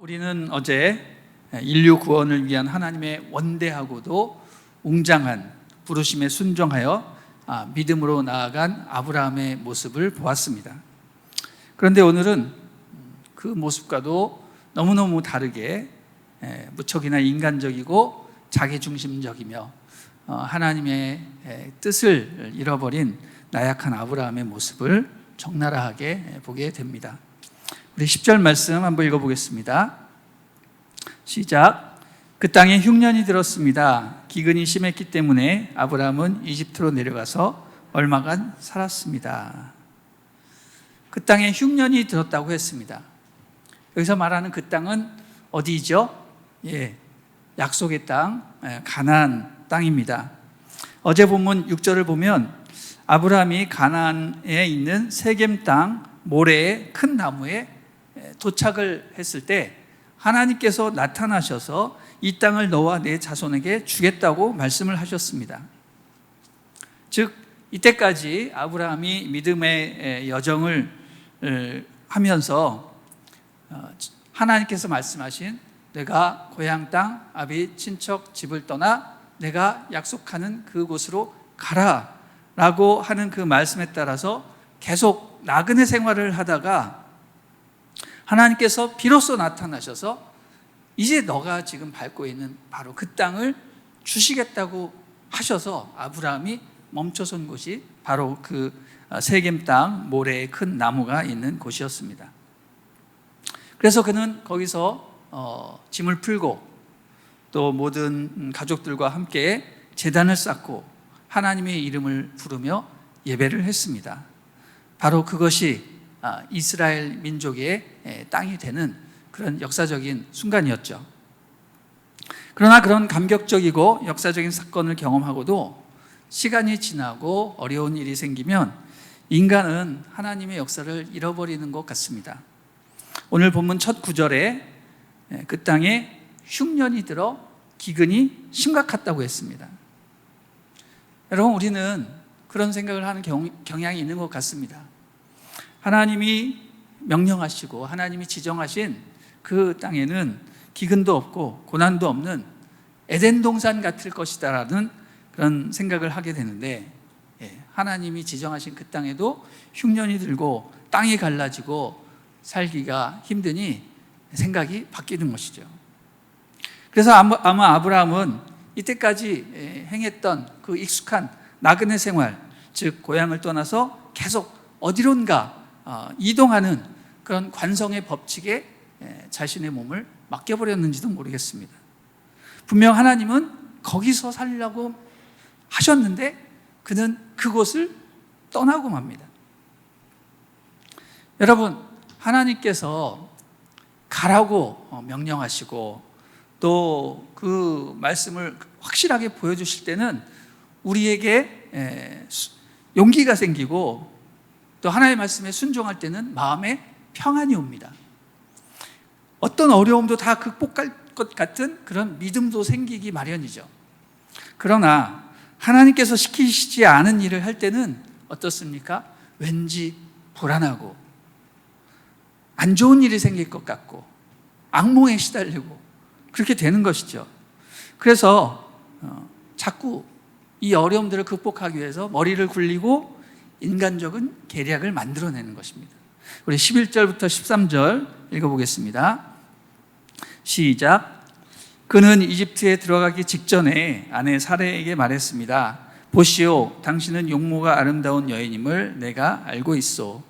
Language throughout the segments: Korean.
우리는 어제 인류 구원을 위한 하나님의 원대하고도 웅장한 부르심에 순종하여 믿음으로 나아간 아브라함의 모습을 보았습니다. 그런데 오늘은 그 모습과도 너무너무 다르게 무척이나 인간적이고 자기중심적이며 하나님의 뜻을 잃어버린 나약한 아브라함의 모습을 적나라하게 보게 됩니다. 우리 10절 말씀 한번 읽어보겠습니다. 시작. 그 땅에 흉년이 들었습니다. 기근이 심했기 때문에 아브라함은 이집트로 내려가서 얼마간 살았습니다. 그 땅에 흉년이 들었다고 했습니다. 여기서 말하는 그 땅은 어디죠? 약속의 땅, 가나안 땅입니다. 어제 본문 6절을 보면 아브라함이 가나안에 있는 세겜 땅 모래의 큰 나무에 도착을 했을 때 하나님께서 나타나셔서 이 땅을 너와 내 자손에게 주겠다고 말씀을 하셨습니다. 즉 이때까지 아브라함이 믿음의 여정을 하면서 하나님께서 말씀하신 내가 고향 땅 아비 친척 집을 떠나 내가 약속하는 그곳으로 가라 라고 하는 그 말씀에 따라서 계속 나그네 생활을 하다가 하나님께서 비로소 나타나셔서 이제 너가 지금 밟고 있는 바로 그 땅을 주시겠다고 하셔서 아브라함이 멈춰선 곳이 바로 그 세겜 땅 모래의 큰 나무가 있는 곳이었습니다. 그래서 그는 거기서 짐을 풀고 또 모든 가족들과 함께 제단을 쌓고 하나님의 이름을 부르며 예배를 했습니다. 바로 그것이 이스라엘 민족의 땅이 되는 그런 역사적인 순간이었죠. 그러나 그런 감격적이고 역사적인 사건을 경험하고도 시간이 지나고 어려운 일이 생기면 인간은 하나님의 역사를 잃어버리는 것 같습니다. 오늘 본문 첫 구절에 그 땅에 흉년이 들어 기근이 심각했다고 했습니다. 여러분, 우리는 그런 생각을 하는 경향이 있는 것 같습니다. 하나님이 명령하시고 하나님이 지정하신 그 땅에는 기근도 없고 고난도 없는 에덴 동산 같을 것이다라는 그런 생각을 하게 되는데 하나님이 지정하신 그 땅에도 흉년이 들고 땅이 갈라지고 살기가 힘드니 생각이 바뀌는 것이죠. 그래서 아마 아브라함은 이때까지 행했던 그 익숙한 나그네 생활, 즉 고향을 떠나서 계속 어디론가 이동하는 그런 관성의 법칙에 자신의 몸을 맡겨버렸는지도 모르겠습니다. 분명 하나님은 거기서 살려고 하셨는데 그는 그곳을 떠나고 맙니다. 여러분, 하나님께서 가라고 명령하시고 또 그 말씀을 확실하게 보여주실 때는 우리에게 용기가 생기고 또 하나님의 말씀에 순종할 때는 마음에 평안이 옵니다. 어떤 어려움도 다 극복할 것 같은 그런 믿음도 생기기 마련이죠. 그러나 하나님께서 시키시지 않은 일을 할 때는 어떻습니까? 왠지 불안하고 안 좋은 일이 생길 것 같고 악몽에 시달리고 그렇게 되는 것이죠. 그래서 자꾸 이 어려움들을 극복하기 위해서 머리를 굴리고 인간적인 계략을 만들어내는 것입니다. 우리 11절부터 13절 읽어보겠습니다. 시작. 그는 이집트에 들어가기 직전에 아내 사레에게 말했습니다. 보시오, 당신은 용모가 아름다운 여인임을 내가 알고 있소.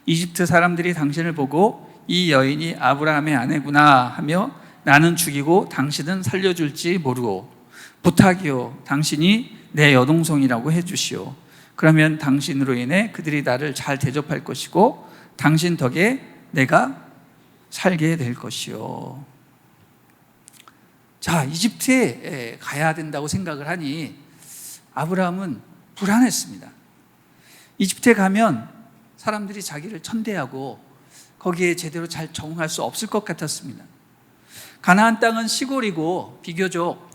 이집트 사람들이 당신을 보고 이 여인이 아브라함의 아내구나 하며 나는 죽이고 당신은 살려줄지 모르고 부탁이요, 당신이 내 여동생이라고 해주시오. 그러면 당신으로 인해 그들이 나를 잘 대접할 것이고 당신 덕에 내가 살게 될 것이요. 자, 이집트에 가야 된다고 생각을 하니 아브라함은 불안했습니다. 이집트에 가면 사람들이 자기를 천대하고 거기에 제대로 잘 적응할 수 없을 것 같았습니다. 가나안 땅은 시골이고 비교적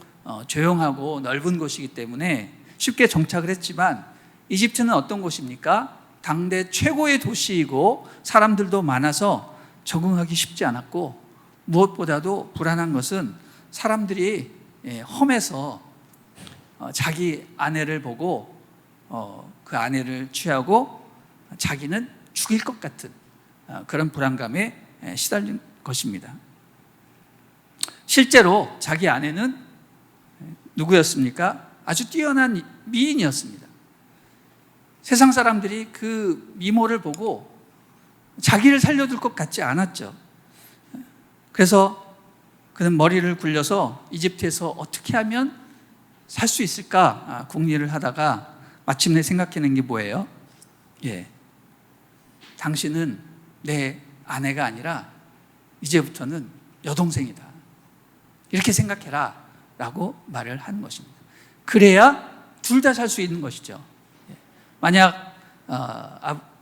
조용하고 넓은 곳이기 때문에 쉽게 정착을 했지만 이집트는 어떤 곳입니까? 당대 최고의 도시이고 사람들도 많아서 적응하기 쉽지 않았고 무엇보다도 불안한 것은 사람들이 험해서 자기 아내를 보고 그 아내를 취하고 자기는 죽일 것 같은 그런 불안감에 시달린 것입니다. 실제로 자기 아내는 누구였습니까? 아주 뛰어난 미인이었습니다. 세상 사람들이 그 미모를 보고 자기를 살려둘 것 같지 않았죠. 그래서 그는 머리를 굴려서 이집트에서 어떻게 하면 살 수 있을까 궁리를 하다가 마침내 생각해낸 게 뭐예요? 당신은 내 아내가 아니라 이제부터는 여동생이다. 이렇게 생각해라 라고 말을 한 것입니다. 그래야 둘 다 살 수 있는 것이죠. 만약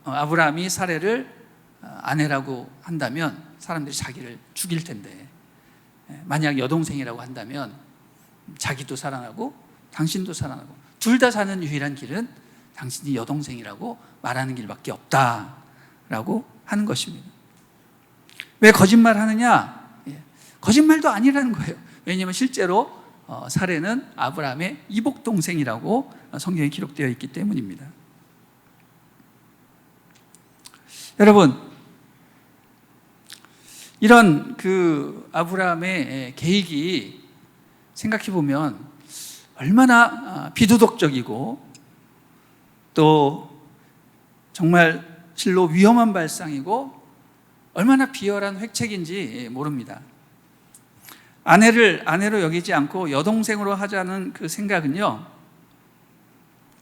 아브라함이 사레를 아내라고 한다면 사람들이 자기를 죽일 텐데, 만약 여동생이라고 한다면 자기도 살아나고 당신도 살아나고 둘 다 사는 유일한 길은 당신이 여동생이라고 말하는 길밖에 없다라고 하는 것입니다. 왜 거짓말하느냐? 거짓말도 아니라는 거예요. 왜냐하면 실제로 사레는 아브라함의 이복 동생이라고 성경에 기록되어 있기 때문입니다. 여러분, 이런 그 아브라함의 계획이 생각해 보면 얼마나 비도덕적이고 또 정말 실로 위험한 발상이고 얼마나 비열한 획책인지 모릅니다. 아내를 아내로 여기지 않고 여동생으로 하자는 그 생각은요,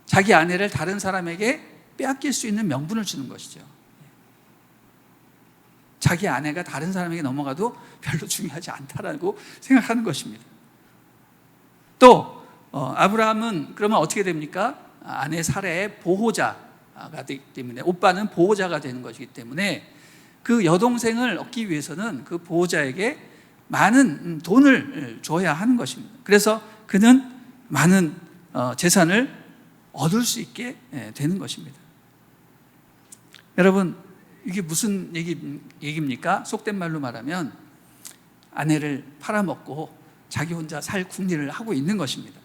자기 아내를 다른 사람에게 빼앗길 수 있는 명분을 주는 것이죠. 자기 아내가 다른 사람에게 넘어가도 별로 중요하지 않다라고 생각하는 것입니다. 또 아브라함은 그러면 어떻게 됩니까? 아내 사레의 보호자가 되기 때문에, 오빠는 보호자가 되는 것이기 때문에 그 여동생을 얻기 위해서는 그 보호자에게 많은 돈을 줘야 하는 것입니다. 그래서 그는 많은 재산을 얻을 수 있게 되는 것입니다. 여러분, 이게 무슨 얘기입니까? 속된 말로 말하면 아내를 팔아먹고 자기 혼자 살 궁리를 하고 있는 것입니다.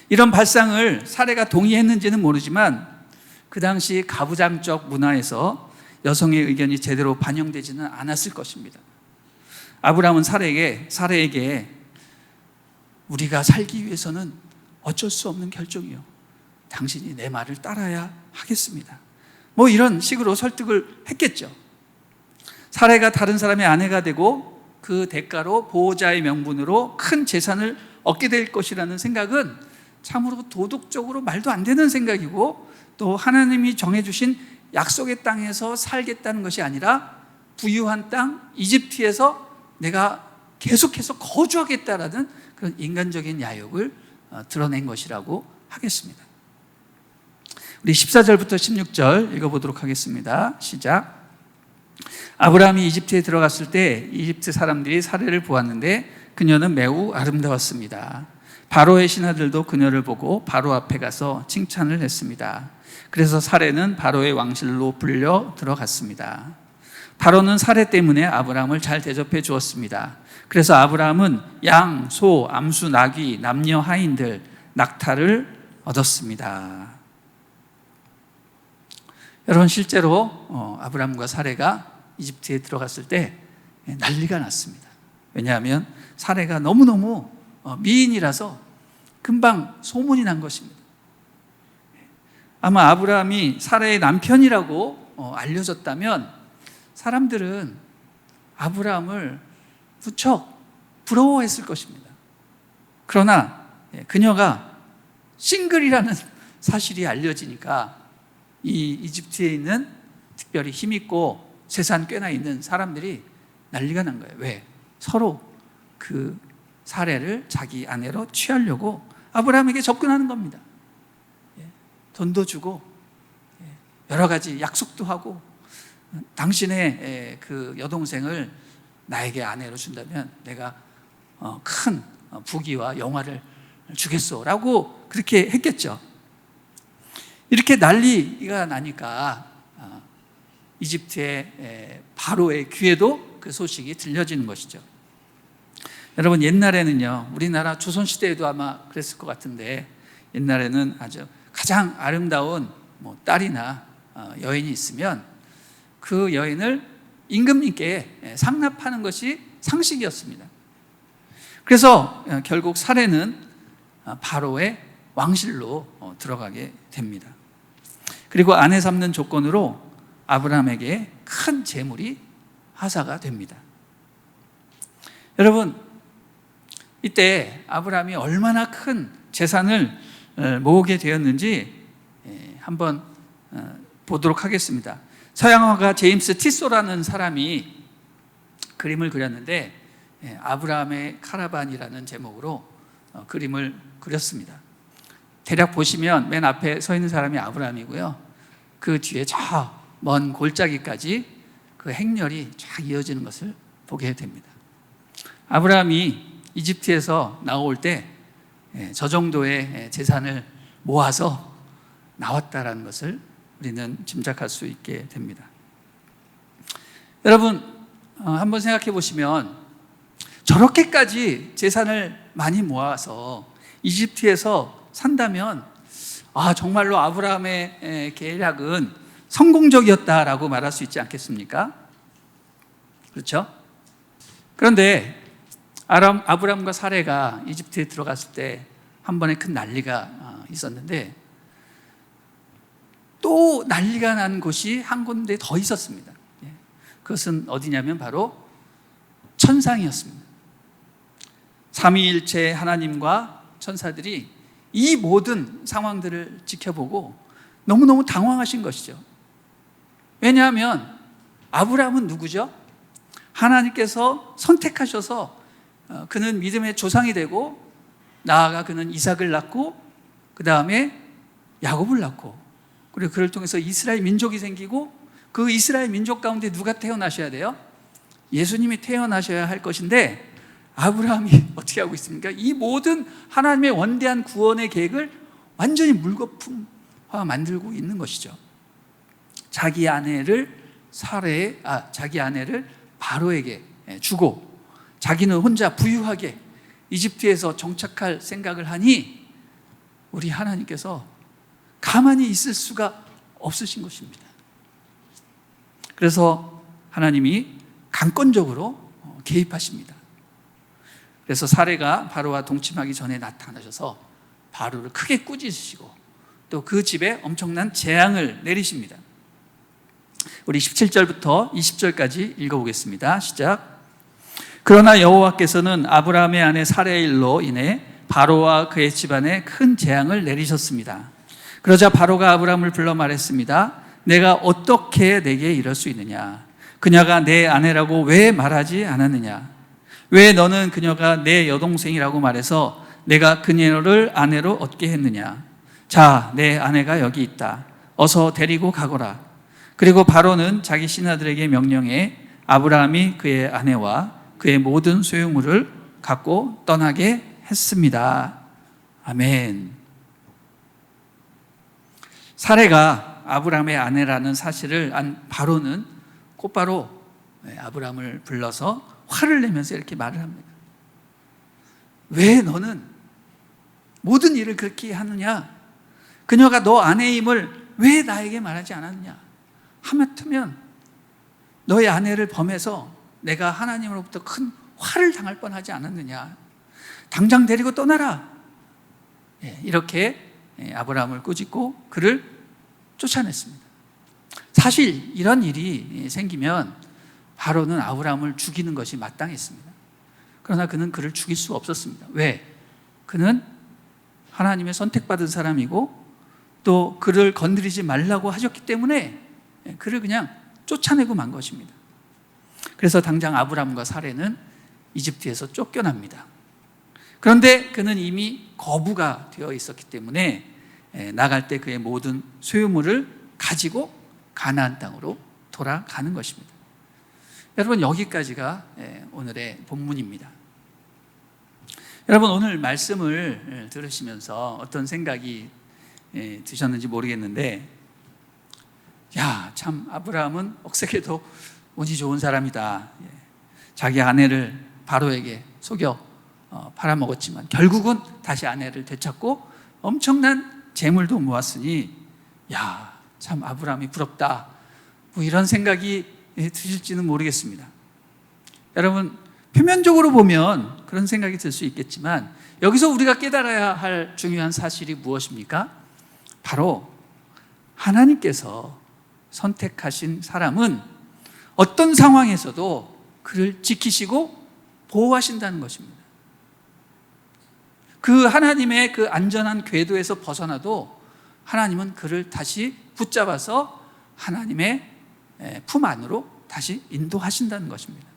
이런 발상을 사레가 동의했는지는 모르지만 그 당시 가부장적 문화에서 여성의 의견이 제대로 반영되지는 않았을 것입니다. 아브라함은 사레에게 우리가 살기 위해서는 어쩔 수 없는 결정이요, 당신이 내 말을 따라야 하겠습니다, 뭐 이런 식으로 설득을 했겠죠. 사레가 다른 사람의 아내가 되고 그 대가로 보호자의 명분으로 큰 재산을 얻게 될 것이라는 생각은 참으로 도덕적으로 말도 안 되는 생각이고, 또 하나님이 정해주신 약속의 땅에서 살겠다는 것이 아니라 부유한 땅 이집트에서 내가 계속해서 거주하겠다라는 그런 인간적인 야욕을 드러낸 것이라고 하겠습니다. 우리 14절부터 16절 읽어보도록 하겠습니다. 시작. 아브라함이 이집트에 들어갔을 때 이집트 사람들이 사레를 보았는데 그녀는 매우 아름다웠습니다. 바로의 신하들도 그녀를 보고 바로 앞에 가서 칭찬을 했습니다. 그래서 사레는 바로의 왕실로 불려 들어갔습니다. 바로는 사레 때문에 아브라함을 잘 대접해 주었습니다. 그래서 아브라함은 양, 소, 암수, 나귀, 남녀 하인들, 낙타를 얻었습니다. 여러분, 실제로 아브라함과 사레가 이집트에 들어갔을 때 난리가 났습니다. 왜냐하면 사레가 너무너무 미인이라서 금방 소문이 난 것입니다. 아마 아브라함이 사레의 남편이라고 알려졌다면 사람들은 아브라함을 무척 부러워했을 것입니다. 그러나 그녀가 싱글이라는 사실이 알려지니까 이 이집트에 있는 특별히 힘있고 재산 꽤나 있는 사람들이 난리가 난 거예요. 왜? 서로 그 사레를 자기 아내로 취하려고 아브라함에게 접근하는 겁니다. 돈도 주고 여러 가지 약속도 하고, 당신의 그 여동생을 나에게 아내로 준다면 내가 큰 부귀와 영화를 주겠소라고 그렇게 했겠죠. 이렇게 난리가 나니까 이집트의 바로의 귀에도 그 소식이 들려지는 것이죠. 여러분, 옛날에는요, 우리나라 조선시대에도 아마 그랬을 것 같은데, 옛날에는 아주 가장 아름다운 딸이나 여인이 있으면 그 여인을 임금님께 상납하는 것이 상식이었습니다. 그래서 결국 사례는 바로의 왕실로 들어가게 됩니다. 그리고 아내 삼는 조건으로 아브라함에게 큰 재물이 하사가 됩니다. 여러분, 이때 아브라함이 얼마나 큰 재산을 모으게 되었는지 한번 보도록 하겠습니다. 서양화가 제임스 티소라는 사람이 그림을 그렸는데 아브라함의 카라반이라는 제목으로 그림을 그렸습니다. 대략 보시면 맨 앞에 서 있는 사람이 아브라함이고요, 그 뒤에 저 먼 골짜기까지 그 행렬이 쫙 이어지는 것을 보게 됩니다. 아브라함이 이집트에서 나올 때 저 정도의 재산을 모아서 나왔다라는 것을 우리는 짐작할 수 있게 됩니다. 여러분, 한번 생각해 보시면 저렇게까지 재산을 많이 모아서 이집트에서 산다면 정말로 아브라함의 계략은 성공적이었다라고 말할 수 있지 않겠습니까? 그렇죠? 그런데 아브라함과 사레가 이집트에 들어갔을 때 한 번에 큰 난리가 있었는데, 또 난리가 난 곳이 한 군데 더 있었습니다. 그것은 어디냐면 바로 천상이었습니다. 삼위일체 하나님과 천사들이 이 모든 상황들을 지켜보고 너무너무 당황하신 것이죠. 왜냐하면 아브라함은 누구죠? 하나님께서 선택하셔서 그는 믿음의 조상이 되고, 나아가 그는 이삭을 낳고, 그 다음에 야곱을 낳고, 그리고 그를 통해서 이스라엘 민족이 생기고, 그 이스라엘 민족 가운데 누가 태어나셔야 돼요? 예수님이 태어나셔야 할 것인데, 아브라함이 어떻게 하고 있습니까? 이 모든 하나님의 원대한 구원의 계획을 완전히 물거품화 만들고 있는 것이죠. 자기 아내를 바로에게 주고, 자기는 혼자 부유하게 이집트에서 정착할 생각을 하니 우리 하나님께서 가만히 있을 수가 없으신 것입니다. 그래서 하나님이 강권적으로 개입하십니다. 그래서 사레가 바로와 동침하기 전에 나타나셔서 바로를 크게 꾸짖으시고 또 그 집에 엄청난 재앙을 내리십니다. 우리 17절부터 20절까지 읽어보겠습니다. 시작. 그러나 여호와께서는 아브라함의 아내 사레의 일로 인해 바로와 그의 집안에 큰 재앙을 내리셨습니다. 그러자 바로가 아브라함을 불러 말했습니다. 내가 어떻게 내게 이럴 수 있느냐? 그녀가 내 아내라고 왜 말하지 않았느냐? 왜 너는 그녀가 내 여동생이라고 말해서 내가 그녀를 아내로 얻게 했느냐? 자, 내 아내가 여기 있다. 어서 데리고 가거라. 그리고 바로는 자기 신하들에게 명령해 아브라함이 그의 아내와 그의 모든 소유물을 갖고 떠나게 했습니다. 아멘. 사레가 아브라함의 아내라는 사실을 안 바로는 곧바로 아브라함을 불러서 화를 내면서 이렇게 말을 합니다. 왜 너는 모든 일을 그렇게 하느냐? 그녀가 너 아내임을 왜 나에게 말하지 않았느냐? 하마터면 너의 아내를 범해서 내가 하나님으로부터 큰 화를 당할 뻔하지 않았느냐? 당장 데리고 떠나라. 이렇게 아브라함을 꾸짖고 그를 쫓아냈습니다. 사실 이런 일이 생기면 바로는 아브라함을 죽이는 것이 마땅했습니다. 그러나 그는 그를 죽일 수 없었습니다. 왜? 그는 하나님의 선택받은 사람이고 또 그를 건드리지 말라고 하셨기 때문에 그를 그냥 쫓아내고 만 것입니다. 그래서 당장 아브라함과 사레는 이집트에서 쫓겨납니다. 그런데 그는 이미 거부가 되어 있었기 때문에 나갈 때 그의 모든 소유물을 가지고 가나안 땅으로 돌아가는 것입니다. 여러분, 여기까지가 오늘의 본문입니다. 여러분, 오늘 말씀을 들으시면서 어떤 생각이 드셨는지 모르겠는데, 참 아브라함은 억세게도 운이 좋은 사람이다. 자기 아내를 바로에게 속여 팔아먹었지만 결국은 다시 아내를 되찾고 엄청난 재물도 모았으니 야, 참 아브라함이 부럽다, 뭐 이런 생각이 드실지는 모르겠습니다. 여러분, 표면적으로 보면 그런 생각이 들 수 있겠지만 여기서 우리가 깨달아야 할 중요한 사실이 무엇입니까? 바로 하나님께서 선택하신 사람은 어떤 상황에서도 그를 지키시고 보호하신다는 것입니다. 그 하나님의 그 안전한 궤도에서 벗어나도 하나님은 그를 다시 붙잡아서 하나님의 품 안으로 다시 인도하신다는 것입니다.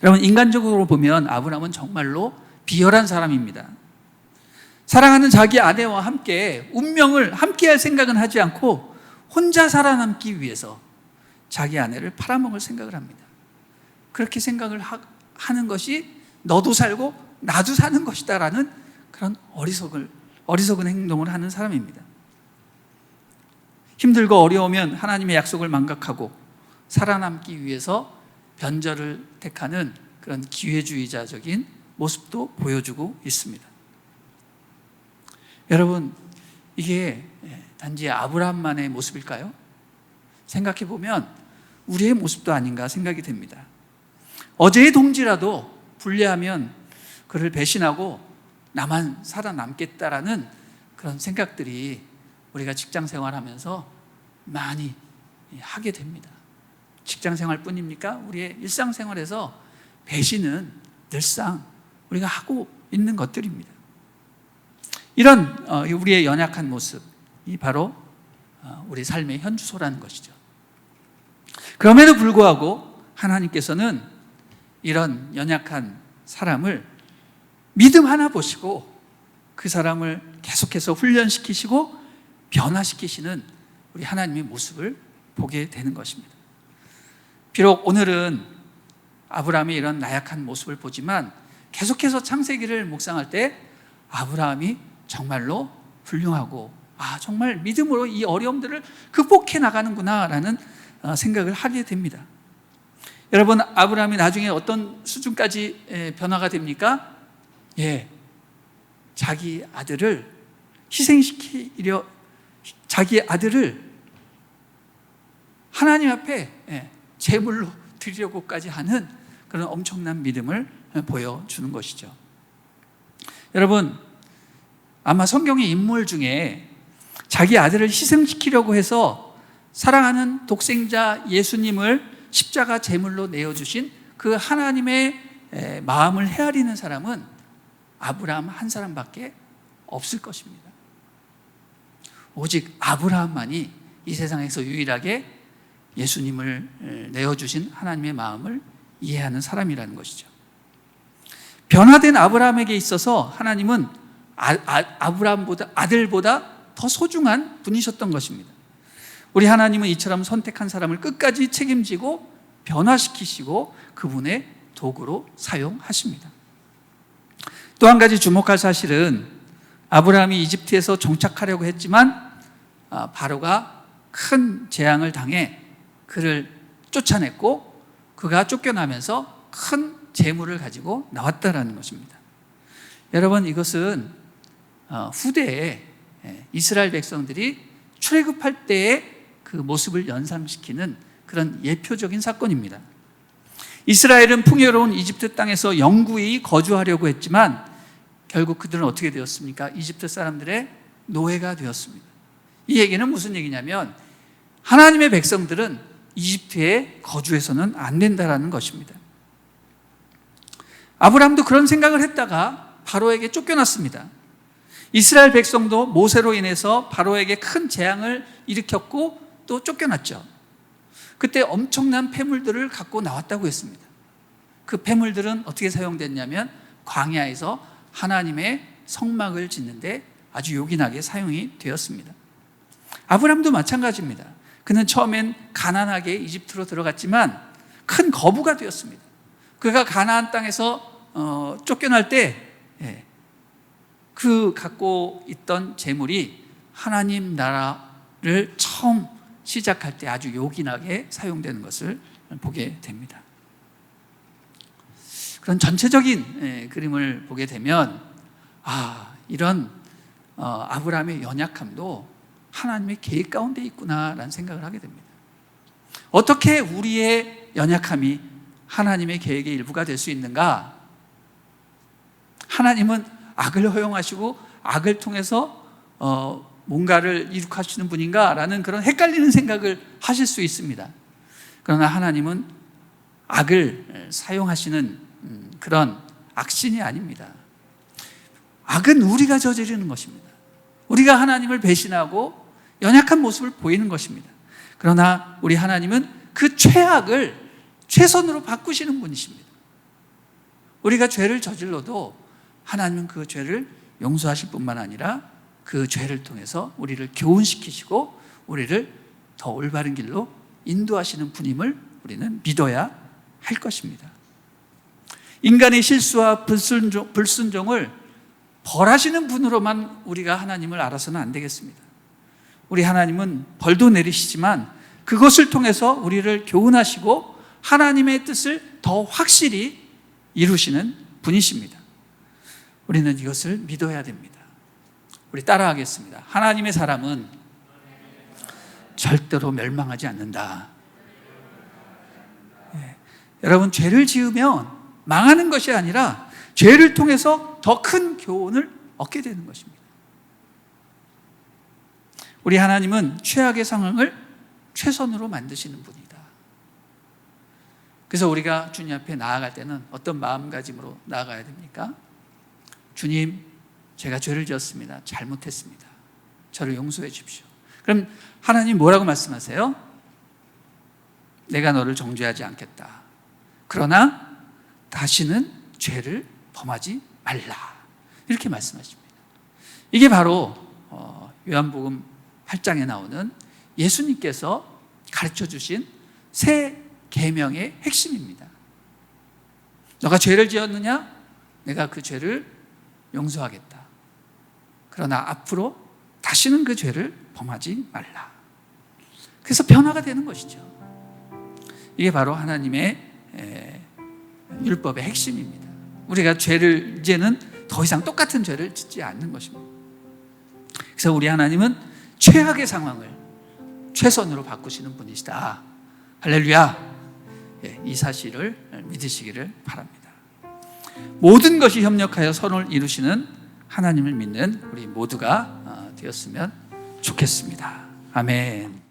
여러분, 인간적으로 보면 아브라함은 정말로 비열한 사람입니다. 사랑하는 자기 아내와 함께 운명을 함께할 생각은 하지 않고 혼자 살아남기 위해서 자기 아내를 팔아먹을 생각을 합니다. 그렇게 생각을 하는 것이 너도 살고 나도 사는 것이다 라는 그런 어리석은 행동을 하는 사람입니다. 힘들고 어려우면 하나님의 약속을 망각하고 살아남기 위해서 변절을 택하는 그런 기회주의자적인 모습도 보여주고 있습니다. 여러분, 이게 단지 아브라함만의 모습일까요? 생각해 보면 우리의 모습도 아닌가 생각이 됩니다. 어제의 동지라도 불리하면 그를 배신하고 나만 살아남겠다라는 그런 생각들이 우리가 직장 생활하면서 많이 하게 됩니다. 직장 생활뿐입니까? 우리의 일상생활에서 배신은 늘상 우리가 하고 있는 것들입니다. 이런 우리의 연약한 모습이 바로 우리 삶의 현주소라는 것이죠. 그럼에도 불구하고 하나님께서는 이런 연약한 사람을 믿음 하나 보시고 그 사람을 계속해서 훈련시키시고 변화시키시는 우리 하나님의 모습을 보게 되는 것입니다. 비록 오늘은 아브라함의 이런 나약한 모습을 보지만 계속해서 창세기를 묵상할 때 아브라함이 정말로 훌륭하고 정말 믿음으로 이 어려움들을 극복해 나가는구나 라는 생각을 하게 됩니다. 여러분, 아브라함이 나중에 어떤 수준까지 변화가 됩니까? 자기 아들을 희생시키려, 자기 아들을 하나님 앞에 제물로 드리려고까지 하는 그런 엄청난 믿음을 보여주는 것이죠. 여러분, 아마 성경의 인물 중에 자기 아들을 희생시키려고 해서 사랑하는 독생자 예수님을 십자가 제물로 내어주신 그 하나님의 마음을 헤아리는 사람은 아브라함 한 사람밖에 없을 것입니다. 오직 아브라함만이 이 세상에서 유일하게 예수님을 내어주신 하나님의 마음을 이해하는 사람이라는 것이죠. 변화된 아브라함에게 있어서 하나님은 아브라함보다, 아들보다 더 소중한 분이셨던 것입니다. 우리 하나님은 이처럼 선택한 사람을 끝까지 책임지고 변화시키시고 그분의 도구로 사용하십니다. 또 한 가지 주목할 사실은 아브라함이 이집트에서 정착하려고 했지만 바로가 큰 재앙을 당해 그를 쫓아냈고 그가 쫓겨나면서 큰 재물을 가지고 나왔다라는 것입니다. 여러분, 이것은 후대에 이스라엘 백성들이 출애굽할 때의 그 모습을 연상시키는 그런 예표적인 사건입니다. 이스라엘은 풍요로운 이집트 땅에서 영구히 거주하려고 했지만 결국 그들은 어떻게 되었습니까? 이집트 사람들의 노예가 되었습니다. 이 얘기는 무슨 얘기냐면 하나님의 백성들은 이집트에 거주해서는 안 된다라는 것입니다. 아브라함도 그런 생각을 했다가 바로에게 쫓겨났습니다. 이스라엘 백성도 모세로 인해서 바로에게 큰 재앙을 일으켰고 또 쫓겨났죠. 그때 엄청난 폐물들을 갖고 나왔다고 했습니다. 그 폐물들은 어떻게 사용됐냐면 광야에서 하나님의 성막을 짓는데 아주 요긴하게 사용이 되었습니다. 아브라함도 마찬가지입니다. 그는 처음엔 가난하게 이집트로 들어갔지만 큰 거부가 되었습니다. 그가 가나안 땅에서 쫓겨날 때 그 갖고 있던 재물이 하나님 나라를 처음 시작할 때 아주 요긴하게 사용되는 것을 보게 됩니다. 그런 전체적인 그림을 보게 되면 이런 아브라함의 연약함도 하나님의 계획 가운데 있구나라는 생각을 하게 됩니다. 어떻게 우리의 연약함이 하나님의 계획의 일부가 될 수 있는가? 하나님은 악을 허용하시고 악을 통해서 뭔가를 이룩하시는 분인가? 라는 그런 헷갈리는 생각을 하실 수 있습니다. 그러나 하나님은 악을 사용하시는 그런 악신이 아닙니다. 악은 우리가 저지르는 것입니다. 우리가 하나님을 배신하고 연약한 모습을 보이는 것입니다. 그러나 우리 하나님은 그 최악을 최선으로 바꾸시는 분이십니다. 우리가 죄를 저질러도 하나님은 그 죄를 용서하실 뿐만 아니라 그 죄를 통해서 우리를 교훈시키시고 우리를 더 올바른 길로 인도하시는 분임을 우리는 믿어야 할 것입니다. 인간의 실수와 불순종을 벌하시는 분으로만 우리가 하나님을 알아서는 안 되겠습니다. 우리 하나님은 벌도 내리시지만 그것을 통해서 우리를 교훈하시고 하나님의 뜻을 더 확실히 이루시는 분이십니다. 우리는 이것을 믿어야 됩니다. 우리 따라하겠습니다. 하나님의 사람은 절대로 멸망하지 않는다. 여러분, 죄를 지으면 망하는 것이 아니라 죄를 통해서 더 큰 교훈을 얻게 되는 것입니다. 우리 하나님은 최악의 상황을 최선으로 만드시는 분이다. 그래서 우리가 주님 앞에 나아갈 때는 어떤 마음가짐으로 나아가야 됩니까? 주님, 제가 죄를 지었습니다. 잘못했습니다. 저를 용서해 주십시오. 그럼 하나님 뭐라고 말씀하세요? 내가 너를 정죄하지 않겠다. 그러나 다시는 죄를 범하지 말라. 이렇게 말씀하십니다. 이게 바로 요한복음 8장에 나오는 예수님께서 가르쳐 주신 새 계명의 핵심입니다. 너가 죄를 지었느냐? 내가 그 죄를 용서하겠다. 그러나 앞으로 다시는 그 죄를 범하지 말라. 그래서 변화가 되는 것이죠. 이게 바로 하나님의 율법의 핵심입니다. 우리가 죄를 이제는 더 이상 똑같은 죄를 짓지 않는 것입니다. 그래서 우리 하나님은 최악의 상황을 최선으로 바꾸시는 분이시다. 할렐루야. 이 사실을 믿으시기를 바랍니다. 모든 것이 협력하여 선을 이루시는 하나님을 믿는 우리 모두가 되었으면 좋겠습니다. 아멘.